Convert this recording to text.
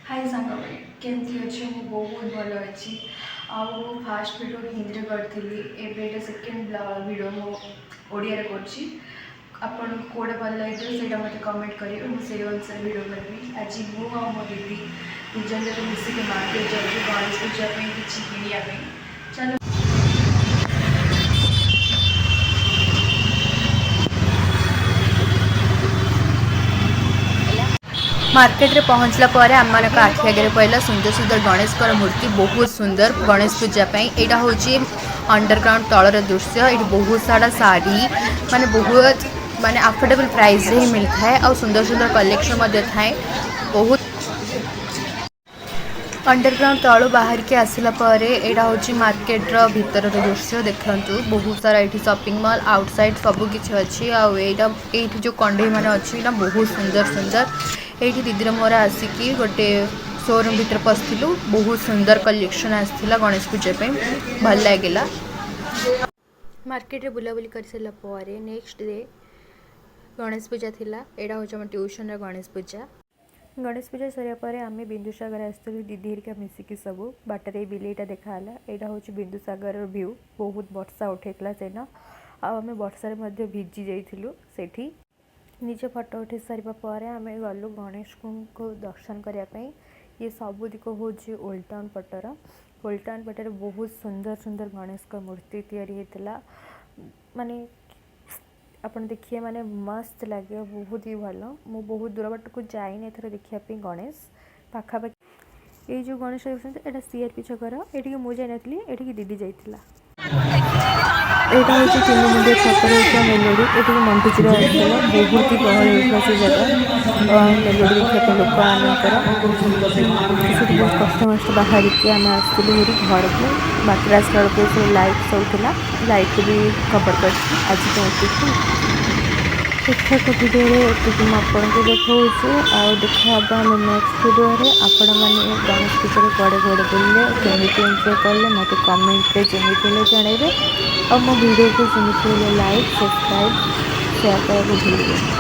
हाय सांग केमती अच्छे मु बहुत भल अच्छी आउ फास्ट वीडियो हिंदी करी एवं सेकेंड वीडियो मो ओडिया कर आपन कौटे भल लगे से मत कमेंट करेंगे मुझे अनुसार वीडियो करी आज मु मो दीदी दुजन जब मिसिक मार्केट जाऊँ गणेश पूजा किसी किणा चलो मार्केट रे पहुँचला पर आम मान आखि आगे पहला सुंदर सुंदर गणेश मूर्ति बहुत सुंदर गणेश पूजा यहाँ हूँ अंडरग्राउंड तलर दृश्य ये बहुत सारा साड़ी माने बहुत माने अफोर्डेबल प्राइस रे ही मिलता है और सुंदर सुंदर कलेक्शन थाए बहुत अंडरग्राउंड तलू बाहर के आसला यहाँ हूँ मार्केट रो भीतर दृश्य देखु बहुत सारा ये शॉपिंग मॉल आउटसाइड सब किसी अच्छी आई जो कंडे मान अच्छी बहुत सुंदर सुंदर ये दीदी मोर आसिकी गोटे शोरूम भीतर पशिलु बहुत सुंदर कलेक्शन आसाला गणेश पूजा भल लगे मार्केट रे बुलाबुली कर सारा नेक्स्ट डे गणेश पूजा थिला एटा हूँ आम ट्यूशन गणेश पूजा सरिया आम बिंदुसागर आसलु दीदी हरिका मिसिकी सब बाटर बिलेटा देखाला यहाँ हूँ बिंदुसागर व्यू बहुत वर्षा उठेला सेन आम वर्षा भिजी जाइलु सेठी निजे फटो उठे सारापर आम गलु गणेश को दर्शन करने ये सब दिक हूँ ओल्ड टाउन पटर बहुत सुंदर सुंदर गणेश का मूर्ति या माने अपन देखिए माने मस्त लगे बहुत ही भल मु बहुत दूर बाट को जाइनि एथर देखापी गणेश पाखापाखि ये जो गणेश देखते सीआरपी छकर ये मुझे जाइनी ये दीदी जाइला यहाँ हूँ 3 मुंडिया छपर होता मेलोडी ये मंटुचूर आसला बहुत ही गहल होता से जगह मेलोडी देखा लोक आमर बहुत कष्ट मस्त बाहर के आम आसलु घर को बाटर आसला बेलू सब लाइट सब थी लाइट को भी कवर कर आज ठीक ठाक भिडियो ये आपको देखा आउ देखा आम नेक्स्ट वीडियो आपण मैंने गणेश पूजा कड़े कड़े बुले केमी एंजय कले मत कमेंट जमी जनइबे और मो वीडियो को जमी लाइक सब्सक्राइब शेयर करके भूलिए।